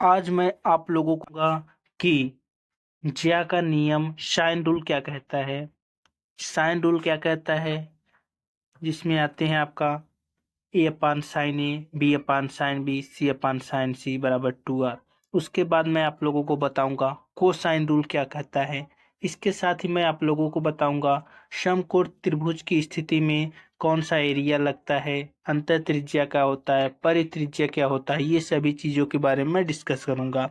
आज मैं आप लोगों को कि ज्या का नियम साइन रूल क्या कहता है। साइन रूल क्या कहता है, जिसमें आते हैं आपका ए अपान साइन ए, बी अपान साइन बी, सी अपान साइन सी बराबर 2r। उसके बाद मैं आप लोगों को बताऊंगा कोसाइन रूल क्या कहता है। इसके साथ ही मैं आप लोगों को बताऊंगा समकोण त्रिभुज की स्थिति में कौन सा एरिया लगता है, अंतर त्रिज्या क्या होता है, परित्रिज्या क्या होता है, ये सभी चीजों के बारे में डिस्कस करूंगा।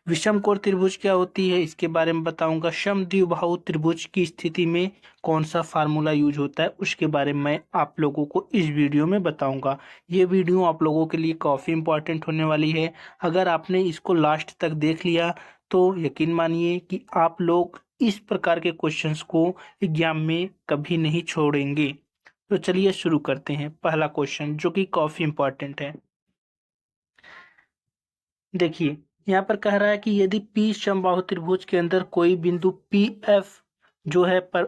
विषमकोण त्रिभुज क्या होती है इसके बारे में बताऊंगा। समद्विबाहु त्रिभुज की स्थिति में कौन सा फार्मूला यूज होता है उसके बारे में मैं आप लोगों को इस वीडियो में बताऊंगा। ये वीडियो आप लोगों के लिए काफ़ी इंपॉर्टेंट होने वाली है। अगर आपने इसको लास्ट तक देख लिया तो यकीन मानिए कि आप लोग इस प्रकार के क्वेश्चंस को एग्जाम में कभी नहीं छोड़ेंगे। तो चलिए शुरू करते हैं। पहला क्वेश्चन जो कि काफ़ी इंपॉर्टेंट है, देखिए यहाँ पर कह रहा है कि यदि P समबाहु त्रिभुज के अंदर कोई बिंदु PF जो है पर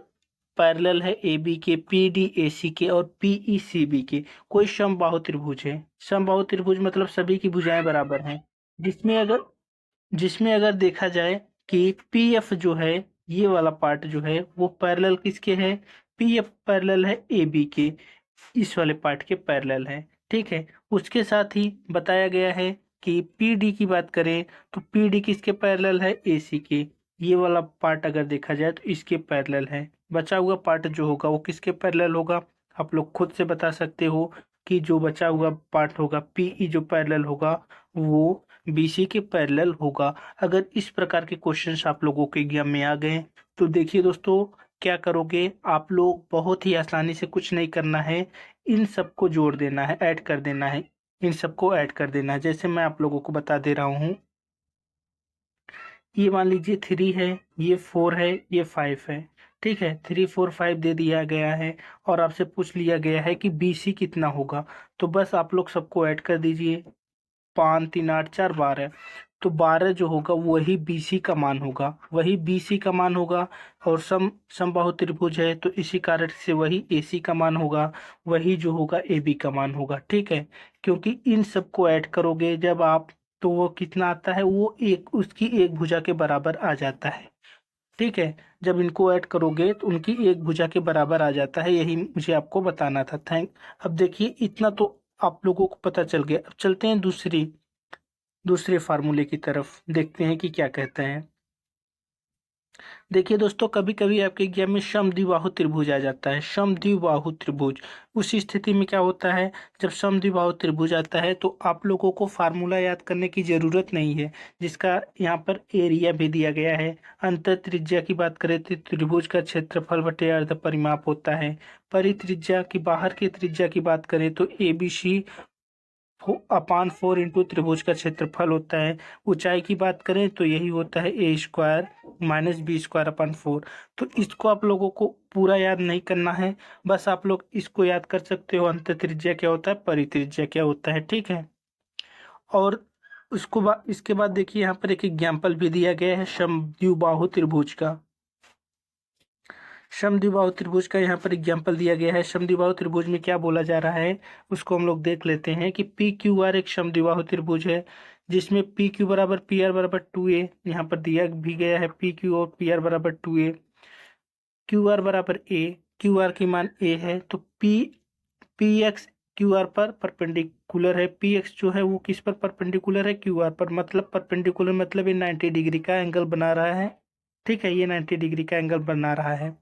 पैरेलल है AB के, PD AC के और PE CB के, कोई समबाहु त्रिभुज है। समबाहु त्रिभुज मतलब सभी की भुजाएं बराबर हैं, जिसमें अगर देखा जाए कि PF जो है, ये वाला पार्ट जो है वो पैरेलल किसके है, PF पैरेलल है AB के, इस वाले पार्ट के पैरेलल है। ठीक है, उसके साथ ही बताया गया है कि PD की बात करें तो PD किसके पैरेलल है, AC के। ये वाला पार्ट अगर देखा जाए तो इसके पैरेलल है। बचा हुआ पार्ट जो होगा वो किसके पैरेलल होगा, आप लोग खुद से बता सकते हो कि जो बचा हुआ पार्ट होगा PE जो पैरेलल होगा वो BC के पैरेलल होगा। अगर इस प्रकार के क्वेश्चंस आप लोगों के एग्जाम में आ गए तो देखिए दोस्तों, क्या करोगे आप लोग, बहुत ही आसानी से, कुछ नहीं करना है, इन सबको जोड़ देना है, ऐड कर देना है, इन सबको ऐड कर देना है। जैसे मैं आप लोगों को बता दे रहा हूँ, ये मान लीजिए 3 है, ये 4 है, ये 5 है। ठीक है, 3 4 5 दे दिया गया है और आपसे पूछ लिया गया है कि BC कितना होगा। तो बस आप लोग सबको ऐड कर दीजिए। 5 3 8 4 12, तो 12 जो होगा वही BC का मान होगा, वही BC का मान होगा। और समबाहु त्रिभुज है तो इसी कारण से वही AC का मान होगा, वही जो होगा AB का मान होगा। ठीक है, क्योंकि इन सबको ऐड करोगे जब आप तो वो कितना आता है, वो एक उसकी एक भुजा के बराबर आ जाता है। ठीक है, जब इनको ऐड करोगे तो उनकी एक भुजा के बराबर आ जाता है, यही मुझे आपको बताना था। अब देखिए इतना तो आप लोगों को पता चल गया। अब चलते हैं दूसरे फार्मूले की तरफ, देखते हैं कि क्या कहते हैं। देखिए दोस्तों, कभी कभी आपके एग्जाम में समद्विबाहु त्रिभुज आ जाता है, समद्विबाहु त्रिभुज। उस स्थिति में क्या होता है, जब समद्विबाहु त्रिभुज आता है तो आप लोगों को फार्मूला याद करने की जरूरत नहीं है, जिसका यहाँ पर एरिया भी दिया गया है। अंतर त्रिज्या की बात करें तो त्रिभुज का क्षेत्रफल बटे अर्ध परिमाप होता है। परित्रिज्या की, बाहर की त्रिज्या की बात करें तो ABC अपान 4 इंटू त्रिभुज का क्षेत्रफल होता है। ऊंचाई की बात करें तो यही होता है A² माइनस B² अपान 4। तो इसको आप लोगों को पूरा याद नहीं करना है, बस आप लोग इसको याद कर सकते हो, अंतर त्रिज्या क्या होता है, परित्रिज्या क्या होता है। ठीक है, और इसके बाद देखिए यहाँ पर एक एग्जाम्पल भी दिया गया है समद्विबाहु त्रिभुज का। समद्विबाहु त्रिभुज का यहाँ पर एग्जाम्पल दिया गया है। समद्विबाहु त्रिभुज में क्या बोला जा रहा है उसको हम लोग देख लेते हैं कि PQR एक समद्विबाहु त्रिभुज है, जिसमें PQ बराबर PR बराबर 2a, यहाँ पर दिया भी गया है PQ और PR बराबर 2a। QR बराबर a, QR की मान a है तो PX QR पर परपेंडिकुलर है। PX जो है वो किस पर परपेंडिकुलर है, QR पर, मतलब परपेंडिकुलर मतलब ये 90 डिग्री का एंगल बना रहा है। ठीक है, ये 90 डिग्री का एंगल बना रहा है।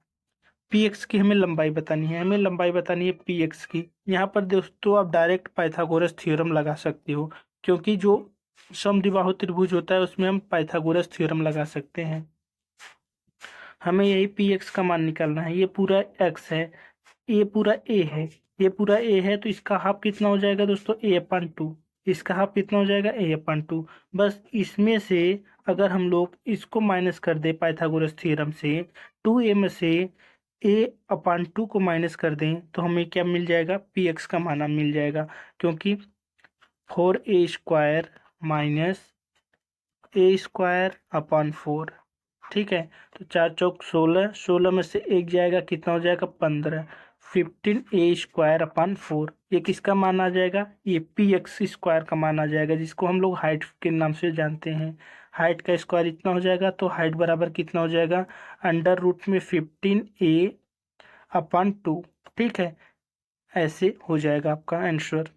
PX की हमें लंबाई बतानी है, PX की। यहाँ पर दोस्तों आप डायरेक्ट पाइथागोरस थ्योरम लगा सकते हो, क्योंकि जो समद्विबाहु त्रिभुज होता है उसमें हम पाइथागोरस थ्योरम लगा सकते हैं। हमें यही PX का मान निकालना है। ये पूरा X है, ये पूरा A है, ये पूरा A है, तो इसका हाफ कितना हो जाएगा दोस्तों, A/2। इसका हाफ कितना हो जाएगा, A/2। बस इसमें से अगर हम लोग इसको माइनस कर दे पाइथागोरस थ्योरम से, 2a में से A/2 को माइनस कर दें तो हमें क्या मिल जाएगा, PX का मान मिल जाएगा, क्योंकि 4a² माइनस A² अपान 4। ठीक है, तो 4 चौक 16, 16 में से एक जाएगा, कितना हो जाएगा, 15। 15a² / 4। ये किसका मान आ जाएगा? ये px² का मान आ जाएगा, जिसको हम लोग हाइट के नाम से जानते हैं। हाइट का स्क्वायर इतना हो जाएगा, तो हाइट बराबर कितना हो जाएगा? √ में 15a/2। ठीक है, ऐसे हो जाएगा आपका आंसर,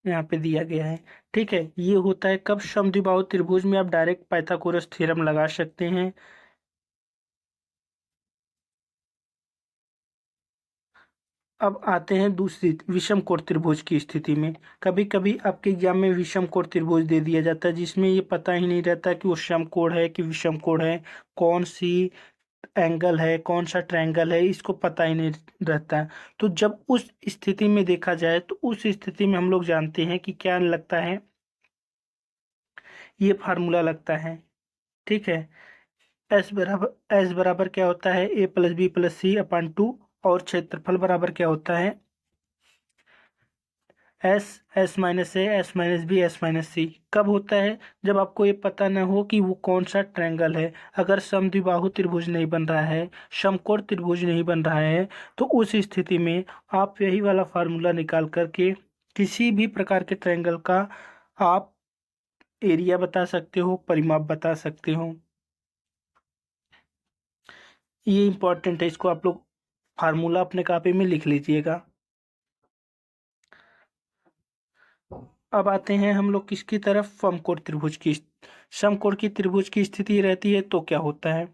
यहाँ पे दिया गया है। ठीक है, ये होता है कब? समद्विबाहु त्रिभुज में आप डायरेक्ट पाइथागोरस थ्योरम लगा सकते हैं। अब आते हैं दूसरी विषम कोण त्रिभुज की स्थिति में। कभी कभी आपके एग्जाम में विषम कोण त्रिभुज दे दिया जाता है, जिसमें ये पता ही नहीं रहता कि वो समकोण है कि विषम कोण है, कौन सी एंगल है, कौन सा ट्रायंगल है, इसको पता ही नहीं रहता। तो जब उस स्थिति में देखा जाए, तो उस स्थिति में हम लोग जानते हैं कि क्या लगता है, ये फार्मूला लगता है। ठीक है, S बराबर क्या होता है? a+b+c/2। और क्षेत्रफल बराबर क्या होता है? S S-a S-b कब होता है? जब आपको ये पता न हो कि वो कौन सा ट्रायंगल है। अगर समद्विबाहु त्रिभुज नहीं बन रहा है, समकोण त्रिभुज नहीं बन रहा है, तो उस स्थिति में आप यही वाला फार्मूला निकाल करके किसी भी प्रकार के ट्रायंगल का आप एरिया बता सकते हो, परिमाप बता सकते हो। ये इंपॉर्टेंट है, इसको आप लोग फार्मूला अपने कॉपी में लिख लीजिएगा। अब आते हैं हम लोग किसकी तरफ? समकोण त्रिभुज की। समकोण की त्रिभुज की स्थिति रहती है तो क्या होता है?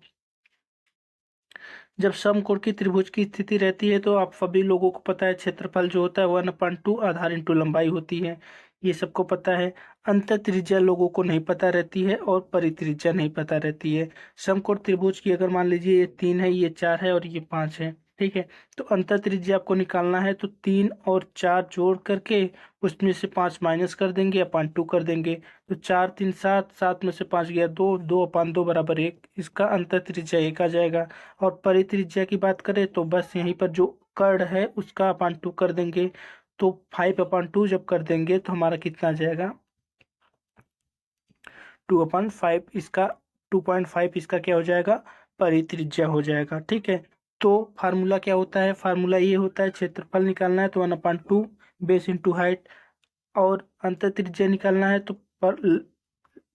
जब समकोण की त्रिभुज की स्थिति रहती है, तो आप सभी लोगों को पता है क्षेत्रफल जो होता है 1/2 आधार इंटू लंबाई होती है, ये सबको पता है। अंत त्रिज्या लोगों को नहीं पता रहती है और परित्रिज्या नहीं पता रहती है। समकोण त्रिभुज की अगर मान लीजिए ये 3 है, ये 4 है और ये 5 है। ठीक है, तो अंत त्रिज्या आपको निकालना है, तो 3 और 4 जोड़ करके उसमें से 5 माइनस कर देंगे, 2 कर देंगे। तो 4 3 7, 7 में से 5 गया 2, 2/2 बराबर 1। इसका अंत त्रिज्या 1 आ जाएगा। और परित्रिज्या की बात करें तो बस यहीं पर जो कर्ण है उसका 2 कर देंगे। तो 5/2 जब कर देंगे तो हमारा कितना आ जाएगा? 2/5। इसका 2.5 इसका क्या हो जाएगा? परित्रिज्या हो जाएगा। ठीक है, तो फार्मूला क्या होता है? फार्मूला ये होता है, क्षेत्रफल निकालना है तो 1/2 बेस इंटू हाइट, और अंत त्रिज्या निकालना है तो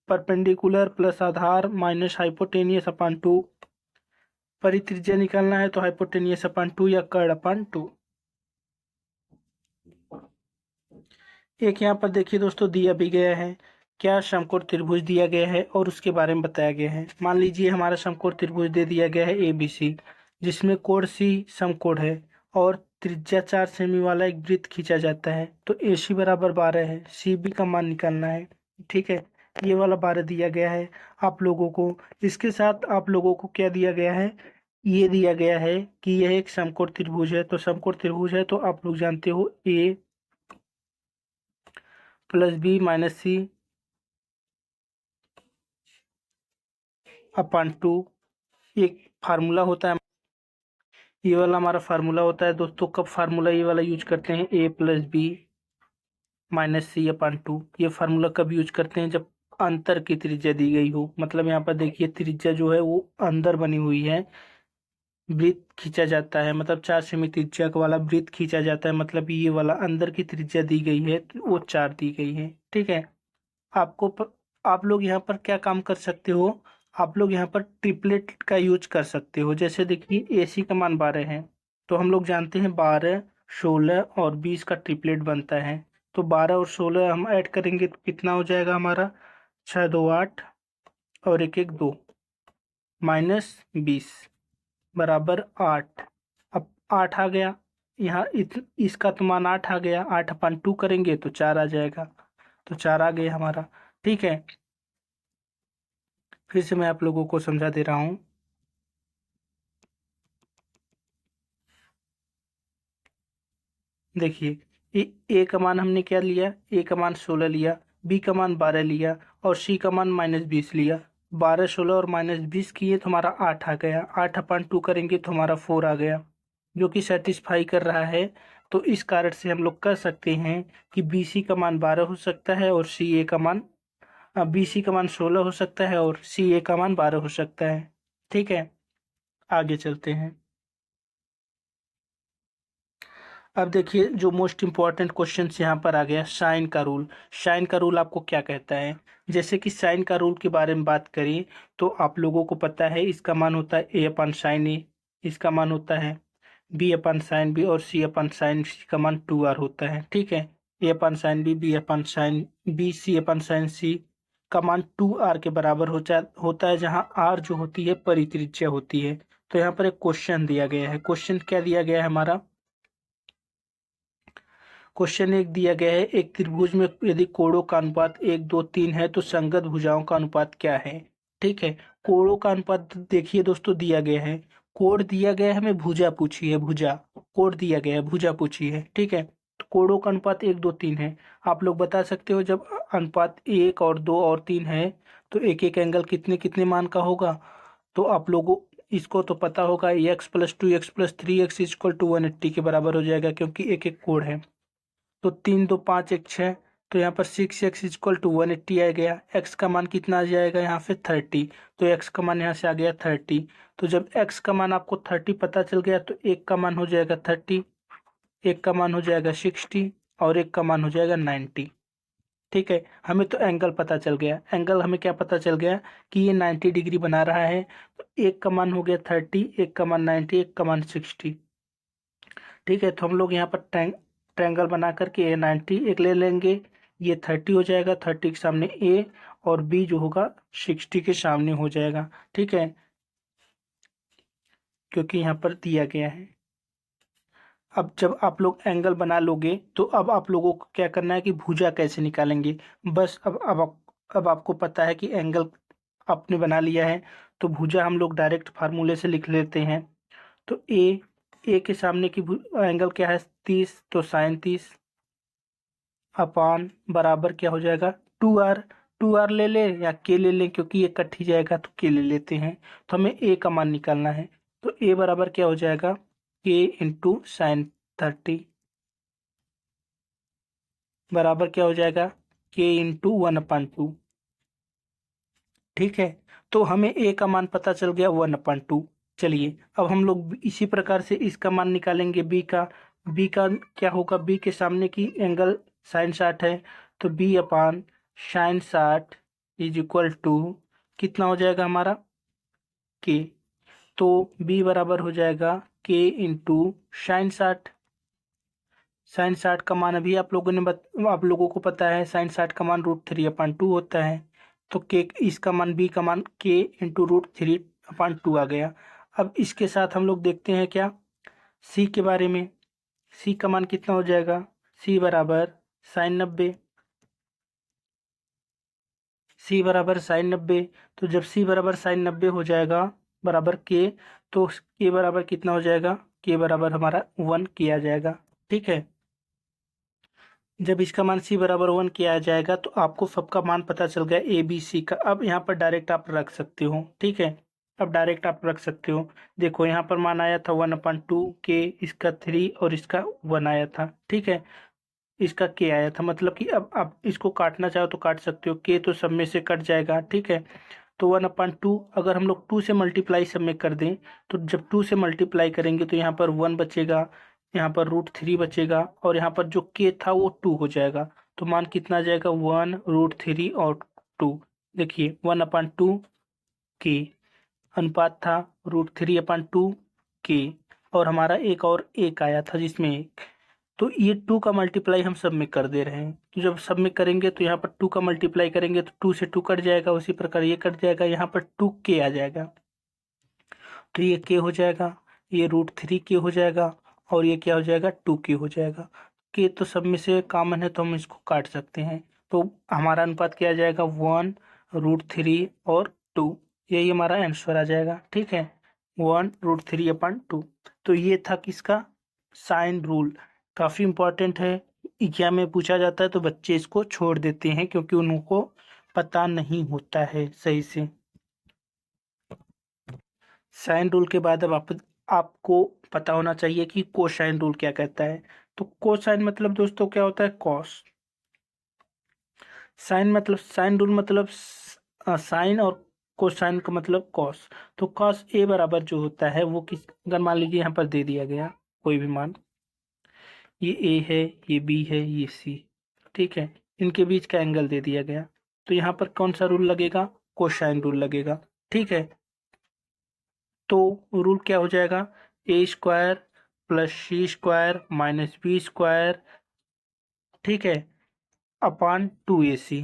परपेंडिकुलर प्लस आधार माइनस हाइपोटेनियस/2। परित्रिज्या निकालना है तो हाइपोटेनियस/2 या कर्ण/2। एक यहाँ पर देखिए दोस्तों, दिया भी गया है, क्या? समकोण त्रिभुज दिया गया है और उसके बारे में बताया गया है। मान लीजिए हमारा समकोण त्रिभुज दे दिया गया है ABC, जिसमें कोण C समकोण है और त्रिज्या 4 सेमी वाला एक वृत्त खींचा जाता है। तो AC बराबर 12 है, CB का मान निकालना है। ठीक है, ये वाला 12 दिया गया है आप लोगों को। इसके साथ आप लोगों को क्या दिया गया है? ये दिया गया है कि यह एक समकोण त्रिभुज है। तो समकोण त्रिभुज है तो आप लोग जानते हो A+B-C/2 एक फार्मूला होता है। ये वाला हमारा फार्मूला होता है दोस्तों। कब फार्मूला ये वाला यूज करते हैं? A+B-C/2। ये फार्मूला कब यूज करते हैं? जब अंतर की त्रिज्या दी गई हो। मतलब यहाँ पर देखिए त्रिज्या जो है वो अंदर बनी हुई है, वृत्त खींचा जाता है, मतलब 4 सेमी त्रिज्या वाला वृत्त खींचा जाता है, मतलब ये वाला अंदर की त्रिज्या दी गई है तो वो 4 दी गई है। ठीक है, आप लोग यहाँ पर क्या काम कर सकते हो? आप लोग यहाँ पर ट्रिपलेट का यूज कर सकते हो। जैसे देखिए AC का मान 12 है, तो हम लोग जानते हैं 12, 16 और 20 का ट्रिपलेट बनता है। तो 12 और 16 हम ऐड करेंगे तो कितना हो जाएगा हमारा? 6 2 8 और 1 1 2 माइनस 20 बराबर 8। अब 8 आ गया यहाँ, इसका तो मान 8 आ गया। 8/2 करेंगे तो 4 आ जाएगा, तो 4 आ गया हमारा। ठीक है, फिर से मैं आप लोगों को समझा दे रहा हूँ। देखिए, ए का मान हमने क्या लिया? ए का मान 16 लिया, बी का मान 12 लिया और सी का मान -20 लिया। 12 16 और -20 किए तो हमारा 8 आ गया। 8/2 करेंगे तो हमारा 4 आ गया, जो कि सेटिस्फाई कर रहा है। तो इस कारण से हम लोग कह सकते हैं कि BC का मान 12 हो सकता है और CA का मान BC का मान 16 हो सकता है और CA का मान 12 हो सकता है। ठीक है, आगे चलते हैं। अब देखिए जो मोस्ट इम्पॉर्टेंट क्वेश्चन यहाँ पर आ गया, साइन का रूल। साइन का रूल आपको क्या कहता है? जैसे कि साइन का रूल के बारे में बात करें तो आप लोगों को पता है इसका मान होता है ए अपन साइन ए, इसका मान होता है बी अपन साइन बी, और सी अपन साइन सी का मान 2r होता है। ठीक है, ए अपन साइन बी, बी अपन साइन बी, सी अपन साइन सी का मान 2r के बराबर होता है, जहाँ r जो होती है परित्रिज्या होती है। तो यहाँ पर एक क्वेश्चन दिया गया है। क्वेश्चन क्या दिया गया है हमारा? क्वेश्चन एक दिया गया है, एक त्रिभुज में यदि कोणों का अनुपात 1 2 3 है तो संगत भुजाओं का अनुपात क्या है? ठीक है, कोणों का अनुपात देखिए दोस्तों दिया गया है, कोण दिया गया है, हमें भुजा पूछी है, भुजा। कोण दिया गया है, भुजा पूछी है। ठीक है, तो कोणों का अनुपात 1 2 3 है। आप लोग बता सकते हो जब अनुपात 1 और 2 और 3 है तो एक एक एंगल कितने कितने मान का होगा? तो आप लोगों इसको तो पता होगा, x+2x+3x इक्वल टू 180 के बराबर हो जाएगा, क्योंकि एक एक कोण है। तो 3 2 5 1 6, तो यहाँ पर 6x इक्वल टू 180 आ गया। x का मान कितना आ जाएगा यहाँ पे? 30। तो x का मान यहाँ से आ गया 30। तो जब x का मान आपको 30 पता चल गया तो एक का मान हो जाएगा 30, एक का मान हो जाएगा 60, और एक का मान हो जाएगा 90। ठीक है, हमें तो एंगल पता चल गया। एंगल हमें क्या पता चल गया कि ये 90 डिग्री बना रहा है। तो एक का मान हो गया 30, एक का मान 90, एक का मान 60। ठीक है, तो हम लोग यहाँ पर ट्रायंगल बना करके ए 90 एक ले लेंगे, ये 30 हो जाएगा, 30 के सामने ए, और बी जो होगा 60 के सामने हो जाएगा। ठीक है, क्योंकि यहाँ पर दिया गया है। अब जब आप लोग एंगल बना लोगे तो अब आप लोगों को क्या करना है कि भुजा कैसे निकालेंगे। बस अब आपको पता है कि एंगल आपने बना लिया है, तो भुजा हम लोग डायरेक्ट फार्मूले से लिख लेते हैं। तो ए के सामने की एंगल क्या है? 30, तो साइन 30 अपान बराबर क्या हो जाएगा? 2r। 2r ले ले या के ले लें, क्योंकि ये कट ही जाएगा तो के ले लेते हैं। तो हमें ए का मान निकालना है। तो ए बराबर क्या हो जाएगा? के इंटू साइन 30 बराबर क्या हो जाएगा? के इंटू 1/2। ठीक है, तो हमें ए का मान पता चल गया 1/2। चलिए अब हम लोग इसी प्रकार से इसका मान निकालेंगे बी का। बी का क्या होगा? बी के सामने की एंगल साइन 60 है, तो B upon sine 60 is equal to कितना हो जाएगा हमारा? के। तो बी बराबर हो जाएगा के इंटू साइन 60। साइन 60 का मान अभी आप लोगों को पता है, साइन 60 का मान √3/2 होता है। तो के इसका मान बी का मान के इंटू √3/2 आ गया। अब इसके साथ हम लोग देखते हैं क्या सी के बारे में। सी का मान कितना हो जाएगा? सी बराबर साइन 90। सी बराबर साइन 90। तो जब सी बराबर साइन 90 हो जाएगा बराबर के, तो के बराबर कितना हो जाएगा? के बराबर हमारा 1 किया जाएगा। ठीक है, जब इसका मान c बराबर 1 किया जाएगा तो आपको सबका मान पता चल गया ए बी सी का। अब यहाँ पर डायरेक्ट आप रख सकते हो। ठीक है, अब डायरेक्ट आप रख सकते हो। देखो यहाँ पर मान आया था 1/2 के, इसका 3 और इसका 1 आया था। ठीक है, इसका के आया था, मतलब कि अब आप इसको काटना चाहो तो काट सकते हो, के तो सब में से कट जाएगा। ठीक है, तो 1/2 अगर हम लोग 2 से मल्टीप्लाई सब में कर दें, तो जब 2 से मल्टीप्लाई करेंगे तो यहाँ पर 1 बचेगा, यहाँ पर √3 बचेगा, और यहाँ पर जो के था वो 2 हो जाएगा। तो मान कितना आ जाएगा? 1 √3 और 2। देखिए 1/2 के अनुपात था √3/2 के, और हमारा एक और एक आया था जिसमें एक, तो ये 2 का मल्टीप्लाई हम सब में कर दे रहे हैं। तो जब सब में करेंगे तो यहाँ पर 2 का मल्टीप्लाई करेंगे तो 2 से 2 कट जाएगा, उसी प्रकार ये कट जाएगा, यहाँ पर 2 के आ जाएगा। तो ये के हो जाएगा, ये √3 के हो जाएगा, और ये क्या हो जाएगा? 2 के हो जाएगा। के तो सब में से कॉमन है तो हम इसको काट सकते हैं। तो हमारा अनुपात क्या आ जाएगा? 1 √3 और 2। यही हमारा आंसर आ जाएगा। ठीक है, 1 √3/2। तो ये था किसका? Sine rule. काफ़ी इम्पोर्टेंट है, एग्जाम में पूछा जाता है तो बच्चे इसको छोड़ देते हैं क्योंकि उनको पता नहीं होता है सही से। साइन रूल के बाद अब आपको पता होना चाहिए कि कोसाइन रूल क्या कहता है। तो कोसाइन मतलब दोस्तों क्या होता है? कॉस। साइन मतलब साइन रूल मतलब साइन, और कोसाइन का मतलब कॉस। तो कॉस ए बराबर जो होता है वो किस, अगर मान लीजिए यहाँ पर दे दिया गया कोई भी मान, ये ए है, ये बी है, ये सी, ठीक है। इनके बीच का एंगल दे दिया गया, तो यहाँ पर कौन सा रूल लगेगा? कोसाइन रूल लगेगा, ठीक है। तो रूल क्या हो जाएगा? ए स्क्वायर प्लस सी स्क्वायर माइनस बी स्क्वायर, ठीक है, अपान 2ac।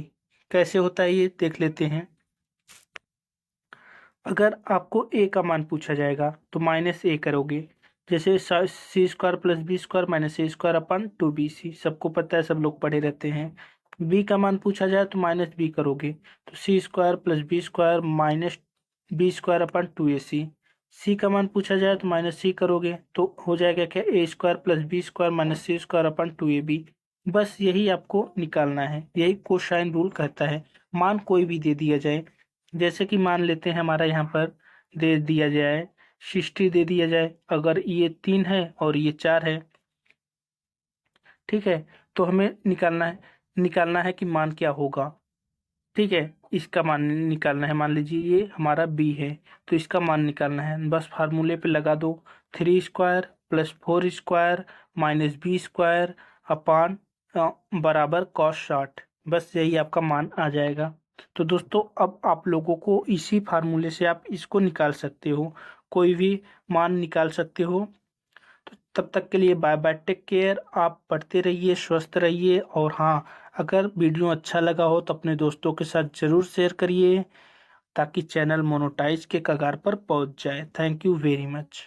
कैसे होता है ये देख लेते हैं। अगर आपको ए का मान पूछा जाएगा तो माइनस ए करोगे, जैसे C square plus B square minus A square अपन 2bc, सबको पता है, सब लोग पढ़े रहते हैं। बी का मान पूछा जाए तो माइनस बी करोगे, तो C square plus B square minus B square अपन 2ac। सी का मान पूछा जाए तो माइनस सी करोगे, तो हो जाएगा क्या? A square plus B square minus C square अपन 2ab। बस यही आपको निकालना है, यही कोसाइन रूल कहता है। मान कोई भी दे दिया जाए, जैसे कि मान लेते हैं हमारा यहाँ पर दे दिया जाए 60 दे दिया जाए, अगर ये 3 है और ये 4 है, ठीक है, तो हमें निकालना है कि मान क्या होगा, ठीक है। इसका मान निकालना है, मान लीजिए ये हमारा बी है, तो इसका मान निकालना है। बस फार्मूले पे लगा दो, 3 square plus 4 square minus B square upon बराबर cos 60, बस यही आपका मान आ जाएगा। तो दोस्तों अब आप लोगों को इसी फार्मूले से आप इसको निकाल सकते हो, कोई भी मान निकाल सकते हो। तो तब तक के लिए बाय बाय, टेक केयर। आप पढ़ते रहिए, स्वस्थ रहिए, और हाँ, अगर वीडियो अच्छा लगा हो तो अपने दोस्तों के साथ ज़रूर शेयर करिए, ताकि चैनल मोनेटाइज के कगार पर पहुंच जाए। Thank you very much.